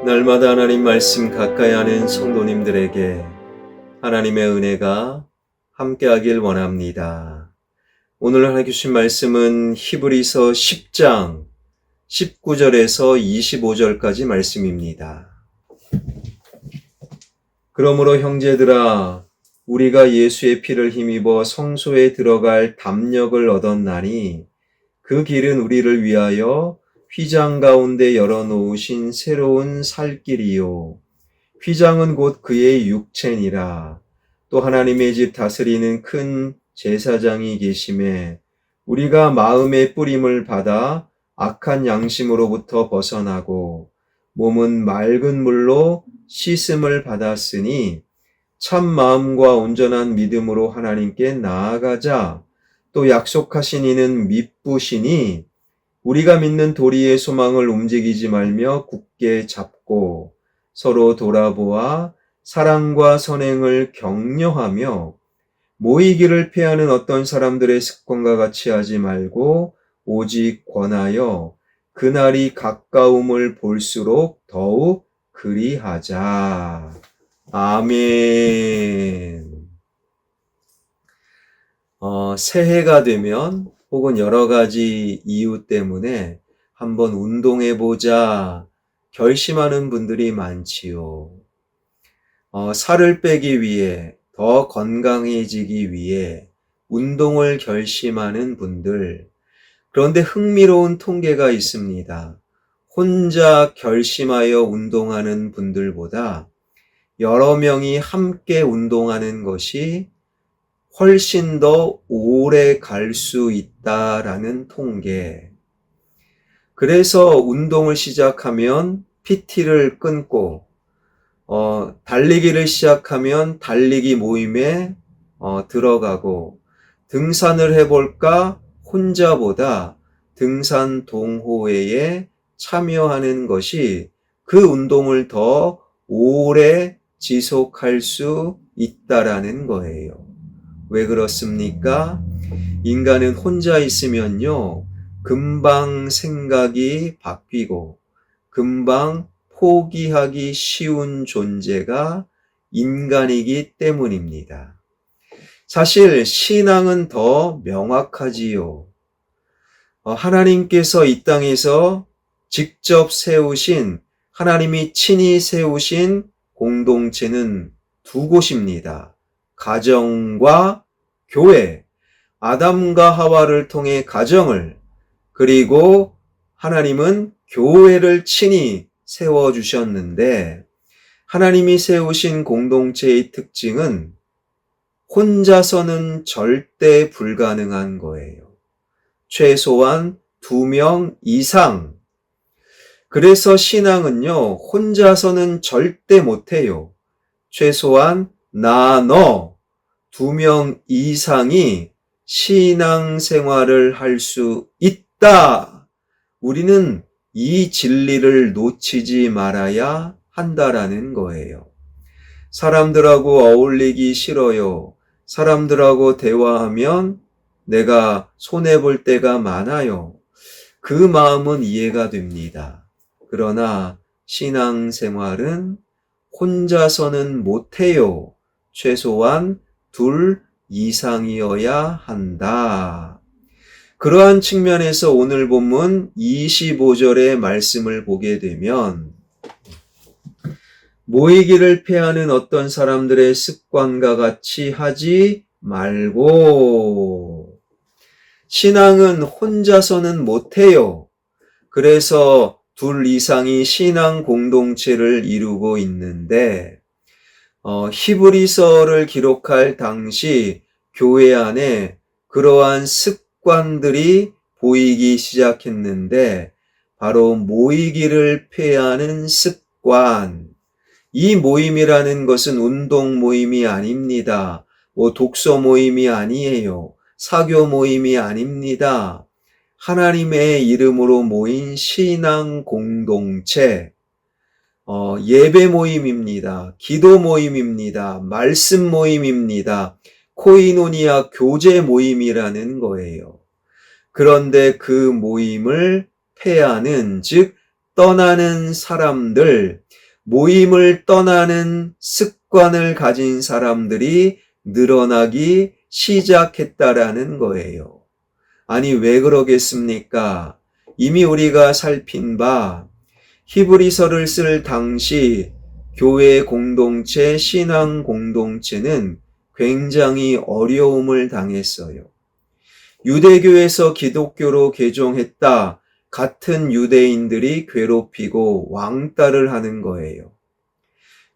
날마다 하나님 말씀 가까이 하는 성도님들에게 하나님의 은혜가 함께하길 원합니다. 오늘 하나님 주신 말씀은 히브리서 10장 19절에서 25절까지 말씀입니다. 그러므로 형제들아, 우리가 예수의 피를 힘입어 성소에 들어갈 담력을 얻었나니 그 길은 우리를 위하여 휘장 가운데 열어놓으신 새로운 살 길이요. 휘장은 곧 그의 육체니라. 또 하나님의 집 다스리는 큰 제사장이 계심에 우리가 마음의 뿌림을 받아 악한 양심으로부터 벗어나고 몸은 맑은 물로 씻음을 받았으니 참 마음과 온전한 믿음으로 하나님께 나아가자. 또 약속하신 이는 미쁘시니 우리가 믿는 도리의 소망을 움직이지 말며 굳게 잡고 서로 돌아보아 사랑과 선행을 격려하며 모이기를 패하는 어떤 사람들의 습관과 같이 하지 말고 오직 권하여 그날이 가까움을 볼수록 더욱 그리하자. 아멘. 새해가 되면 혹은 여러 가지 이유 때문에 한번 운동해보자 결심하는 분들이 많지요. 살을 빼기 위해, 더 건강해지기 위해 운동을 결심하는 분들. 그런데 흥미로운 통계가 있습니다. 혼자 결심하여 운동하는 분들보다 여러 명이 함께 운동하는 것이 훨씬 더 오래 갈 수 있다라는 통계. 그래서 운동을 시작하면 PT를 끊고 달리기를 시작하면 달리기 모임에 들어가고 등산을 해볼까 혼자보다 등산 동호회에 참여하는 것이 그 운동을 더 오래 지속할 수 있다라는 거예요. 왜 그렇습니까? 인간은 혼자 있으면요, 금방 생각이 바뀌고 금방 포기하기 쉬운 존재가 인간이기 때문입니다. 사실 신앙은 더 명확하지요. 하나님께서 이 땅에서 직접 세우신, 하나님이 친히 세우신 공동체는 두 곳입니다. 가정과 교회, 아담과 하와를 통해 가정을, 그리고 하나님은 교회를 친히 세워주셨는데, 하나님이 세우신 공동체의 특징은 혼자서는 절대 불가능한 거예요. 최소한 2명 이상. 그래서 신앙은요, 혼자서는 절대 못해요. 최소한 나, 너 2명 이상이 신앙생활을 할 수 있다. 우리는 이 진리를 놓치지 말아야 한다라는 거예요. 사람들하고 어울리기 싫어요. 사람들하고 대화하면 내가 손해볼 때가 많아요. 그 마음은 이해가 됩니다. 그러나 신앙생활은 혼자서는 못해요. 최소한 2 이상이어야 한다. 그러한 측면에서 오늘 본문 25절의 말씀을 보게 되면 모이기를 패하는 어떤 사람들의 습관과 같이 하지 말고, 신앙은 혼자서는 못해요. 그래서 2 이상이 신앙 공동체를 이루고 있는데, 히브리서를 기록할 당시 교회 안에 그러한 습관들이 보이기 시작했는데, 바로 모이기를 패하는 습관. 이 모임이라는 것은 운동 모임이 아닙니다. 독서 모임이 아니에요. 사교 모임이 아닙니다. 하나님의 이름으로 모인 신앙 공동체, 예배 모임입니다. 기도 모임입니다. 말씀 모임입니다. 코이노니아 교제 모임이라는 거예요. 그런데 그 모임을 패하는, 즉 떠나는 사람들, 모임을 떠나는 습관을 가진 사람들이 늘어나기 시작했다라는 거예요. 아니, 왜 그러겠습니까? 이미 우리가 살핀 바 히브리서를 쓸 당시 교회 공동체, 신앙 공동체는 굉장히 어려움을 당했어요. 유대교에서 기독교로 개종했다 같은 유대인들이 괴롭히고 왕따를 하는 거예요.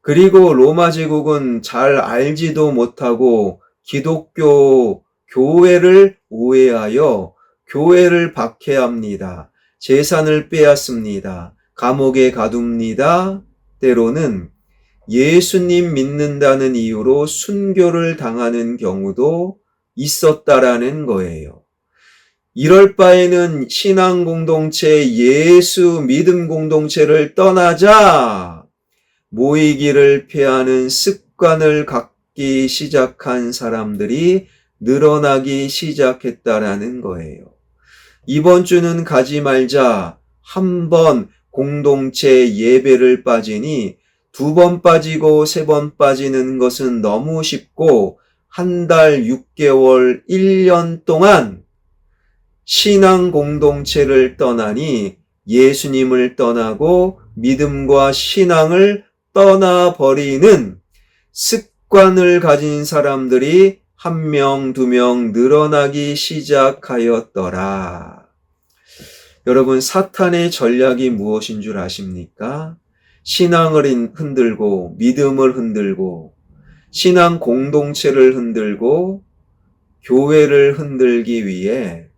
그리고 로마 제국은 잘 알지도 못하고 기독교 교회를 오해하여 교회를 박해합니다. 재산을 빼앗습니다. 감옥에 가둡니다. 때로는 예수님 믿는다는 이유로 순교를 당하는 경우도 있었다라는 거예요. 이럴 바에는 신앙 공동체, 예수 믿음 공동체를 떠나자 모이기를 피하는 습관을 갖기 시작한 사람들이 늘어나기 시작했다라는 거예요. 이번 주는 가지 말자. 한 번 공동체 예배를 빠지니 2번 빠지고 3번 빠지는 것은 너무 쉽고 한 달, 6개월, 1년 동안 신앙 공동체를 떠나니 예수님을 떠나고 믿음과 신앙을 떠나버리는 습관을 가진 사람들이 1명, 2명 늘어나기 시작하였더라. 여러분, 사탄의 전략이 무엇인 줄 아십니까? 신앙을 흔들고 믿음을 흔들고 신앙 공동체를 흔들고 교회를 흔들기 위해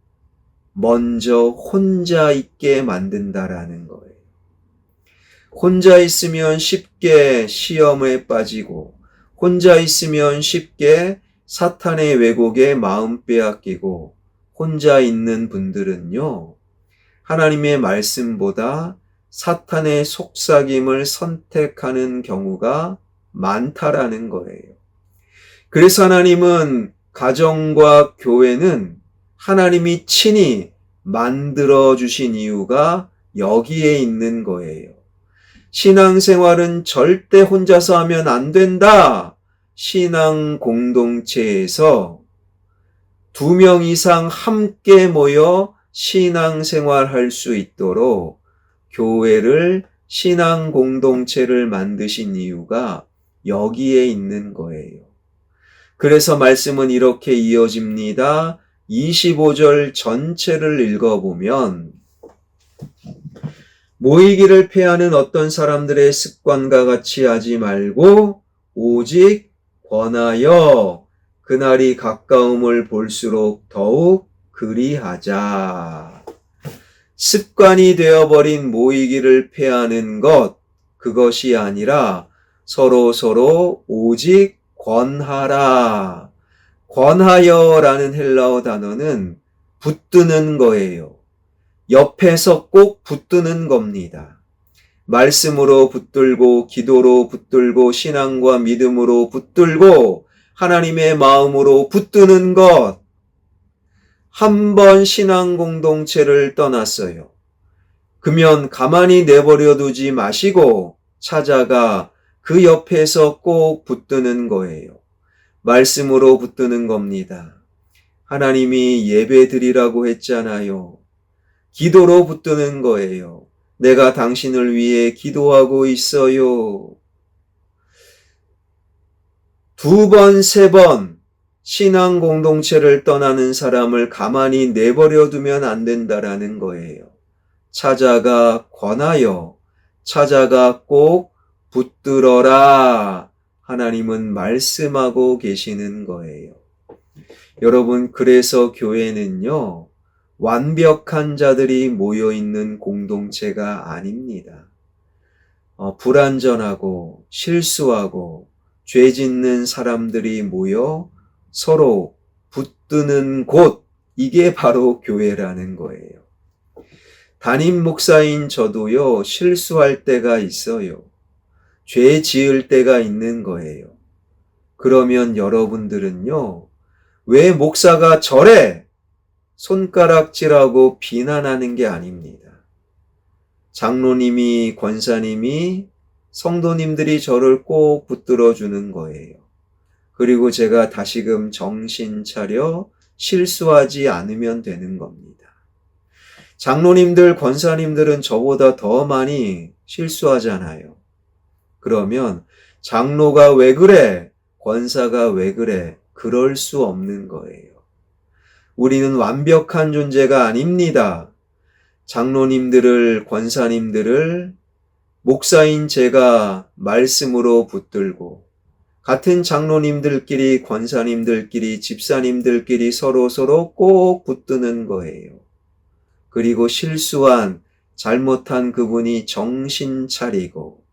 먼저 혼자 있게 만든다라는 거예요. 혼자 있으면 쉽게 시험에 빠지고 혼자 있으면 쉽게 사탄의 왜곡에 마음 빼앗기고 혼자 있는 분들은요, 하나님의 말씀보다 사탄의 속삭임을 선택하는 경우가 많다라는 거예요. 그래서 하나님은 가정과 교회는 하나님이 친히 만들어주신 이유가 여기에 있는 거예요. 신앙생활은 절대 혼자서 하면 안 된다. 신앙 공동체에서 2명 이상 함께 모여 신앙생활 할 수 있도록 교회를 신앙 공동체를 만드신 이유가 여기에 있는 거예요. 그래서 말씀은 이렇게 이어집니다. 25절 전체를 읽어보면 모이기를 패하는 어떤 사람들의 습관과 같이 하지 말고 오직 권하여 그날이 가까움을 볼수록 더욱 그리하자. 습관이 되어버린 모이기를 패하는 것, 그것이 아니라 서로 오직 권하라. 권하여라는 헬라어 단어는 붙드는 거예요. 옆에서 꼭 붙드는 겁니다. 말씀으로 붙들고 기도로 붙들고 신앙과 믿음으로 붙들고 하나님의 마음으로 붙드는 것. 한 번 신앙 공동체를 떠났어요. 그러면 가만히 내버려 두지 마시고 찾아가 그 옆에서 꼭 붙드는 거예요. 말씀으로 붙드는 겁니다. 하나님이 예배 드리라고 했잖아요. 기도로 붙드는 거예요. 내가 당신을 위해 기도하고 있어요. 2번, 3번 신앙 공동체를 떠나는 사람을 가만히 내버려 두면 안 된다라는 거예요. 찾아가 권하여, 찾아가 꼭 붙들어라. 하나님은 말씀하고 계시는 거예요. 여러분, 그래서 교회는요, 완벽한 자들이 모여있는 공동체가 아닙니다. 불완전하고 실수하고 죄 짓는 사람들이 모여 서로 붙드는 곳, 이게 바로 교회라는 거예요. 담임 목사인 저도요, 실수할 때가 있어요. 죄 지을 때가 있는 거예요. 그러면 여러분들은요, 왜 목사가 저래? 손가락질하고 비난하는 게 아닙니다. 장로님이, 권사님이 성도님들이 저를 꼭 붙들어 주는 거예요. 그리고 제가 다시금 정신 차려 실수하지 않으면 되는 겁니다. 장로님들, 권사님들은 저보다 더 많이 실수하잖아요. 그러면 장로가 왜 그래? 권사가 왜 그래? 그럴 수 없는 거예요. 우리는 완벽한 존재가 아닙니다. 장로님들을, 권사님들을 목사인 제가 말씀으로 붙들고 같은 장로님들끼리, 권사님들끼리, 집사님들끼리 서로 꼭 붙드는 거예요. 그리고 실수한, 잘못한 그분이 정신 차리고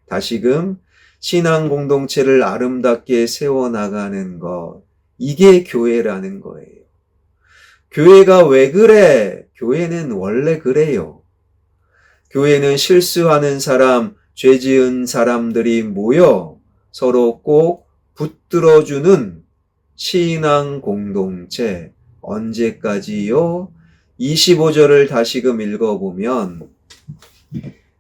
다시금 신앙 공동체를 아름답게 세워나가는 것, 이게 교회라는 거예요. 교회가 왜 그래? 교회는 원래 그래요. 교회는 실수하는 사람, 죄 지은 사람들이 모여 서로 꼭 붙들어주는 신앙 공동체. 언제까지요? 25절을 다시금 읽어보면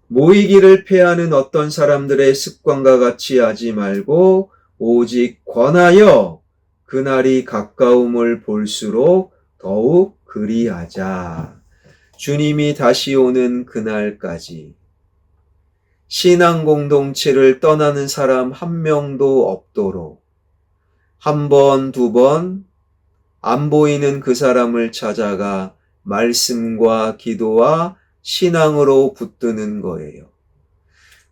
모이기를 패하는 어떤 사람들의 습관과 같이 하지 말고 오직 권하여 그날이 가까움을 볼수록 더욱 그리하자. 주님이 다시 오는 그날까지 신앙 공동체를 떠나는 사람 한 명도 없도록 한 번, 두 번 안 보이는 그 사람을 찾아가 말씀과 기도와 신앙으로 붙드는 거예요.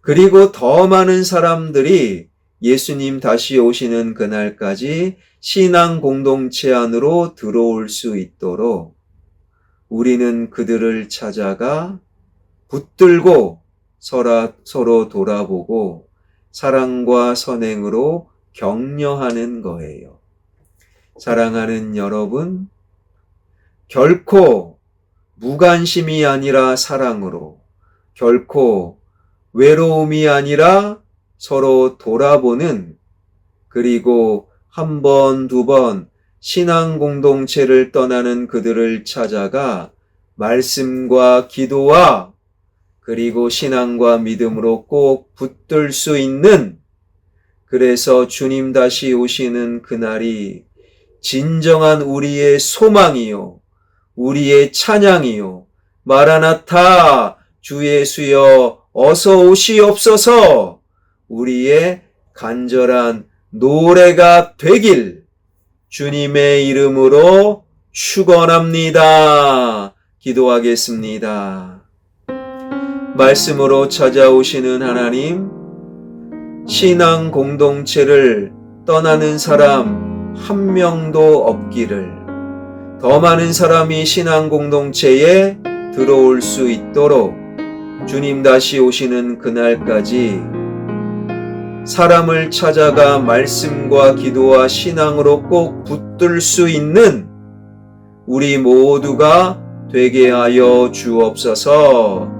그리고 더 많은 사람들이 예수님 다시 오시는 그날까지 신앙 공동체 안으로 들어올 수 있도록 우리는 그들을 찾아가 붙들고 서로 돌아보고 사랑과 선행으로 격려하는 거예요. 사랑하는 여러분, 결코 무관심이 아니라 사랑으로, 결코 외로움이 아니라 서로 돌아보는, 그리고 한 번, 두 번 신앙 공동체를 떠나는 그들을 찾아가 말씀과 기도와 그리고 신앙과 믿음으로 꼭 붙들 수 있는, 그래서 주님 다시 오시는 그날이 진정한 우리의 소망이요, 우리의 찬양이요, 마라나타, 주 예수여 어서 오시옵소서, 우리의 간절한 노래가 되길 주님의 이름으로 축원합니다. 기도하겠습니다. 말씀으로 찾아오시는 하나님, 신앙 공동체를 떠나는 사람 한 명도 없기를, 더 많은 사람이 신앙 공동체에 들어올 수 있도록 주님 다시 오시는 그날까지 사람을 찾아가 말씀과 기도와 신앙으로 꼭 붙들 수 있는 우리 모두가 되게 하여 주옵소서.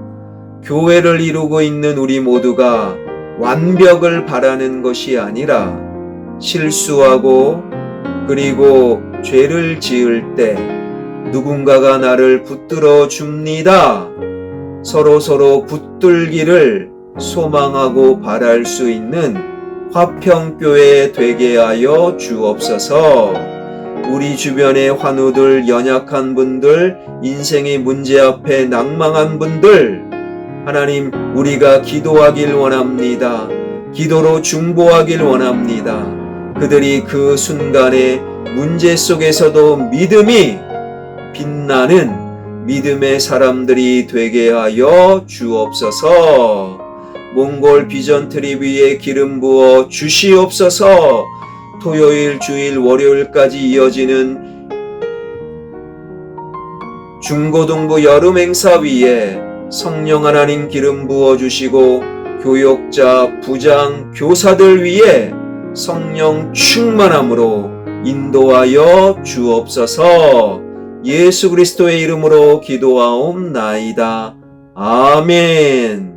교회를 이루고 있는 우리 모두가 완벽을 바라는 것이 아니라 실수하고 그리고 죄를 지을 때 누군가가 나를 붙들어 줍니다. 서로 붙들기를 소망하고 바랄 수 있는 화평교회 되게 하여 주옵소서. 우리 주변의 환우들, 연약한 분들, 인생의 문제 앞에 낭망한 분들, 하나님, 우리가 기도하길 원합니다. 기도로 중보하길 원합니다. 그들이 그 순간의 문제 속에서도 믿음이 빛나는 믿음의 사람들이 되게 하여 주옵소서. 몽골 비전 트립 위에 기름 부어 주시옵소서. 토요일, 주일, 월요일까지 이어지는 중고등부 여름 행사 위에 성령 하나님 기름 부어 주시고 교역자, 부장, 교사들 위에 성령 충만함으로 인도하여 주옵소서. 예수 그리스도의 이름으로 기도하옵나이다. 아멘.